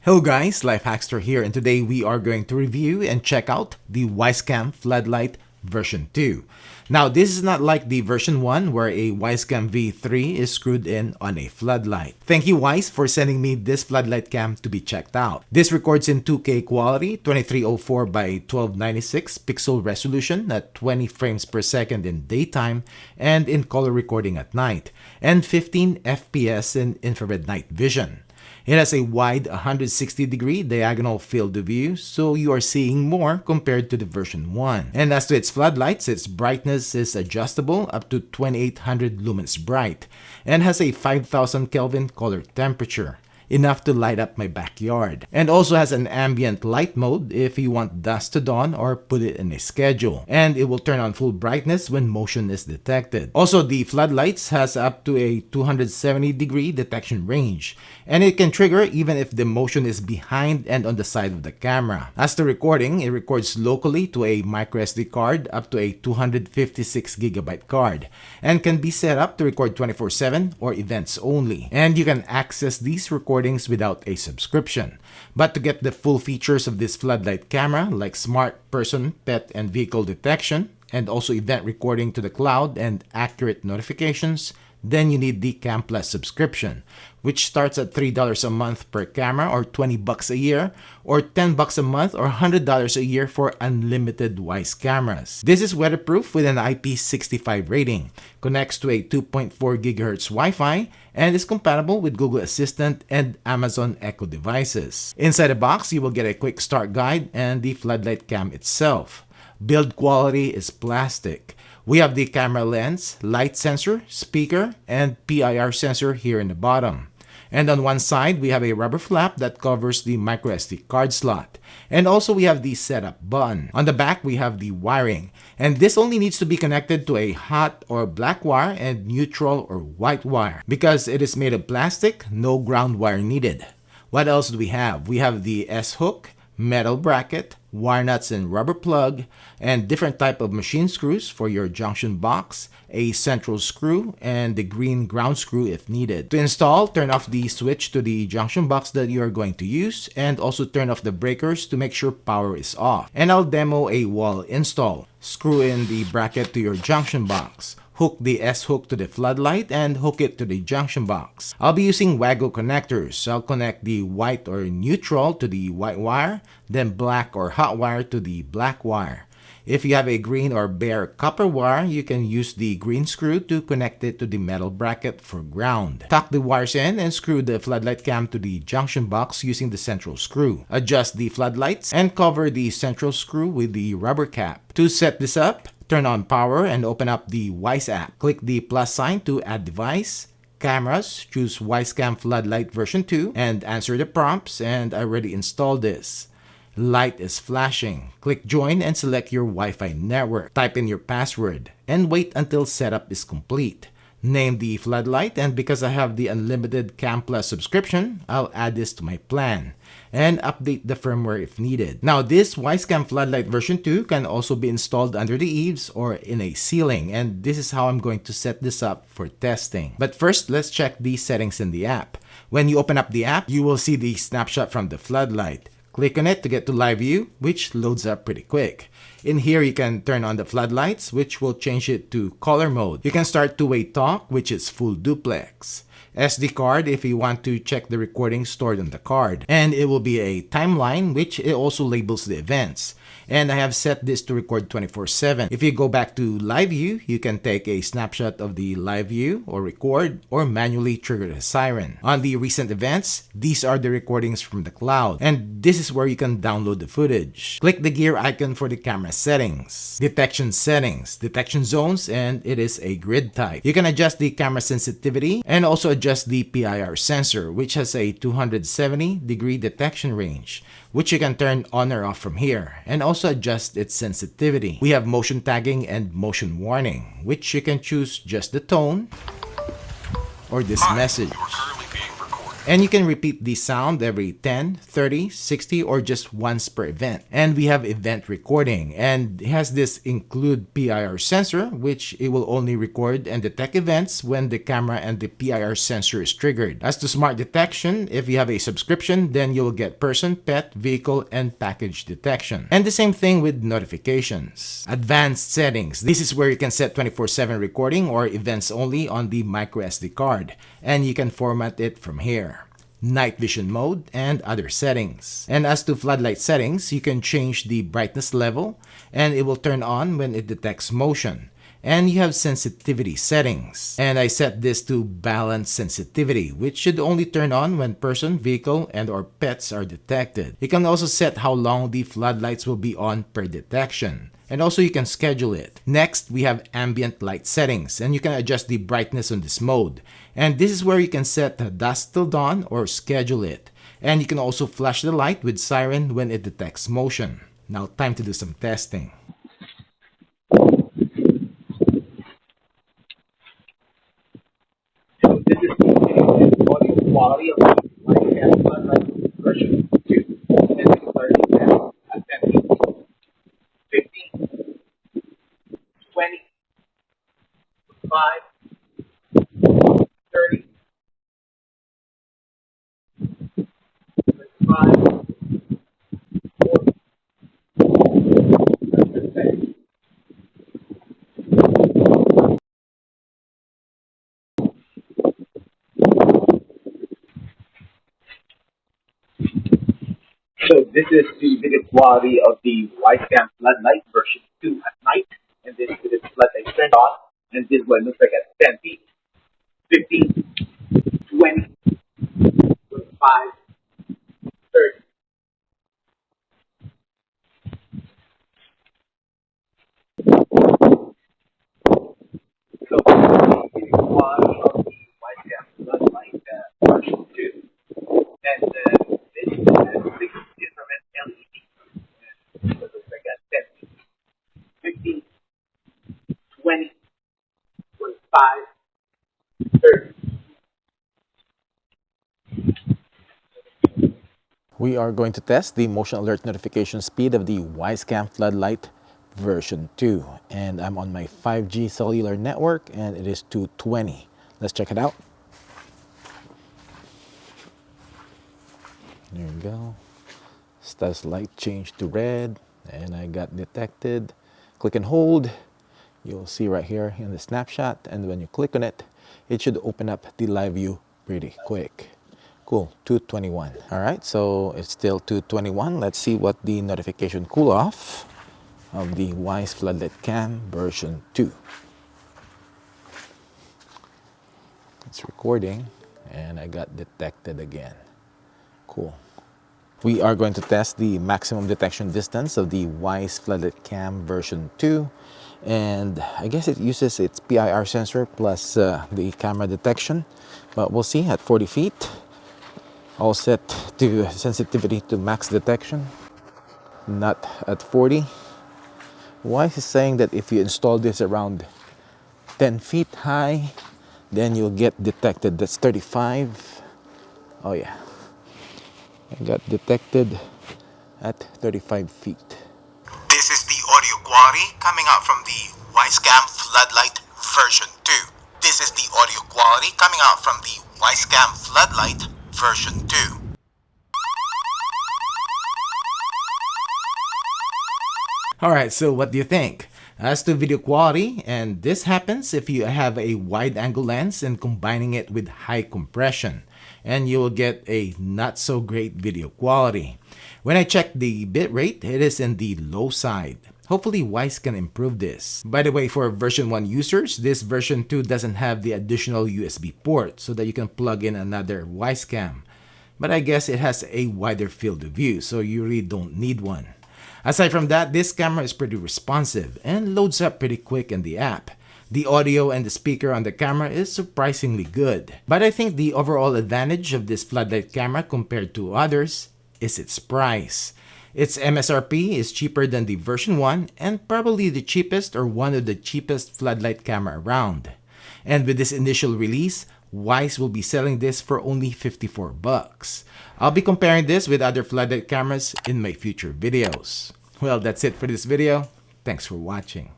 Hello guys, LifeHackster here, and today we are going to review and check out the Wyze Cam Floodlight version 2. Now this is not like the version 1 where a Wyze Cam V3 is screwed in on a floodlight. Thank you Wyze for sending me this floodlight cam to be checked out. This records in 2K quality, 2304 by 1296 pixel resolution at 20 frames per second in daytime and in color recording at night, and 15 FPS in infrared night vision. It has a wide 160-degree diagonal field of view, so you are seeing more compared to the version 1. And as to its floodlights, its brightness is adjustable up to 2800 lumens bright and has a 5000 Kelvin color temperature, enough to light up my backyard, and also has an ambient light mode if you want dusk to dawn or put it in a schedule, and it will turn on full brightness when motion is detected. Also, the floodlights has up to a 270-degree detection range, and it can trigger even if the motion is behind and on the side of the camera. As to recording, it records locally to a microSD card up to a 256GB card, and can be set up to record 24/7 or events only, and you can access these recordings without a subscription. But to get the full features of this floodlight camera, like smart person, pet, and vehicle detection, and also event recording to the cloud and accurate notifications, then you need the Cam Plus subscription, which starts at $3 a month per camera, or $20 a year, or $10 a month, or $100 a year for unlimited Wyze cameras. This is weatherproof with an IP65 rating, connects to a 2.4 GHz Wi-Fi, and is compatible with Google Assistant and Amazon Echo devices. Inside the box, you will get a quick start guide and the floodlight cam itself. Build quality is plastic. We have the camera lens, light sensor, speaker, and PIR sensor here in the bottom. And on one side, we have a rubber flap that covers the microSD card slot. And also we have the setup button. On the back, we have the wiring. And this only needs to be connected to a hot or black wire and neutral or white wire. Because it is made of plastic, no ground wire needed. What else do we have? We have the S-hook, metal bracket, wire nuts and rubber plug, and different type of machine screws for your junction box, a central screw, and the green ground screw if needed. To install, turn off the switch to the junction box that you are going to use, and also turn off the breakers to make sure power is off. And I'll demo a wall install. Screw in the bracket to your junction box. Hook the S-hook to the floodlight and hook it to the junction box. I'll be using Wago connectors. I'll connect the white or neutral to the white wire, then black or hot wire to the black wire. If you have a green or bare copper wire, you can use the green screw to connect it to the metal bracket for ground. Tuck the wires in and screw the floodlight cam to the junction box using the central screw. Adjust the floodlights and cover the central screw with the rubber cap. To set this up, turn on power and open up the Wyze app. Click the plus sign to add device. Cameras, choose Wyze Cam Floodlight version 2 and answer the prompts, and I already installed this. Light is flashing. Click join and select your Wi-Fi network. Type in your password and wait until setup is complete. Name the floodlight, and because I have the unlimited Cam Plus subscription, I'll add this to my plan and update the firmware if needed. Now this Wyze Cam Floodlight version 2 can also be installed under the eaves or in a ceiling, and this is how I'm going to set this up for testing. But first, let's check the settings in the app. When you open up the app, you will see the snapshot from the floodlight. Click on it to get to live view, which loads up pretty quick. In here, you can turn on the floodlights, which will change it to color mode. You can start two-way talk, which is full duplex. SD card if you want to check the recording stored on the card. And it will be a timeline, which it also labels the events. And I have set this to record 24/7. If you go back to live view, you can take a snapshot of the live view or record or manually trigger the siren. On the recent events, these are the recordings from the cloud. And this is where you can download the footage. Click the gear icon for the camera settings, detection zones, and it is a grid type. You can adjust the camera sensitivity and also adjust the PIR sensor, which has a 270-degree detection range, which you can turn on or off from here, and also adjust its sensitivity. We have motion tagging and motion warning, which you can choose just the tone or this message. You are currently being recorded. And you can repeat the sound every 10, 30, 60, or just once per event. And we have event recording, and it has this include PIR sensor, which it will only record and detect events when the camera and the PIR sensor is triggered. As to smart detection, if you have a subscription, then you will get person, pet, vehicle, and package detection. And the same thing with notifications. Advanced settings. This is where you can set 24/7 recording or events only on the microSD card, and you can format it from here. Night vision mode and other settings. And as to floodlight settings, you can change the brightness level and it will turn on when it detects motion. And you have sensitivity settings. And I set this to balanced sensitivity, which should only turn on when person, vehicle, and or pets are detected. You can also set how long the floodlights will be on per detection. And also you can schedule it. Next, we have ambient light settings, and you can adjust the brightness on this mode. And this is where you can set dusk till dawn or schedule it. And you can also flash the light with siren when it detects motion. Now time to do some testing. So this is the audio quality of the Wyze Cam Floodlight version 2. And this is starting at 10 feet, 15, 20, 5, 30, 25, 40, percent. So this is the video quality of the Wyze Cam Floodlight version 2 at night. And this with its floodlight turned on. And this is what it looks like at 10 feet, 15, 20, 25, 30. So this is the video quality of the Wyze Cam Floodlight version 2. And this is 6 infrared LED. And it looks like at 10 feet, 15, 20, 25, 30. We are going to test the motion alert notification speed of the Wyze Cam Floodlight version 2. And I'm on my 5G cellular network and it is 220. Let's check it out. There we go. Status light changed to red and I got detected. Click and hold. You'll see right here in the snapshot, and when you click on it, it should open up the live view pretty quick. Cool, 221. All right, so it's still 221. Let's see what the notification cool off of the Wyze Floodlight Cam version 2. It's recording and I got detected again. Cool. We are going to test the maximum detection distance of the Wyze Floodlight Cam version 2. And I guess it uses its PIR sensor plus the camera detection. But we'll see at 40 feet. All set to sensitivity to max detection. Not at 40. Wyze is saying that if you install this around 10 feet high, then you'll get detected. That's 35. Oh yeah. I got detected at 35 feet. This is the audio quality coming out from the Wyze Cam Floodlight version 2. This is the audio quality coming out from the Wyze Cam Floodlight version 2. Alright, so what do you think? As to video quality, and this happens if you have a wide angle lens and combining it with high compression, and you will get a not so great video quality. When I checked the bitrate, it is in the low side. Hopefully Wyze can improve this. By the way, for version 1 users, this version 2 doesn't have the additional USB port so that you can plug in another Wyze Cam. But I guess it has a wider field of view, so you really don't need one. Aside from that, this camera is pretty responsive and loads up pretty quick in the app. The audio and the speaker on the camera is surprisingly good. But I think the overall advantage of this floodlight camera compared to others is its price. Its MSRP is cheaper than the version 1 and probably the cheapest or one of the cheapest floodlight camera around. And with this initial release, Wyze will be selling this for only 54 bucks. I'll be comparing this with other floodlight cameras in my future videos. Well, that's it for this video. Thanks for watching.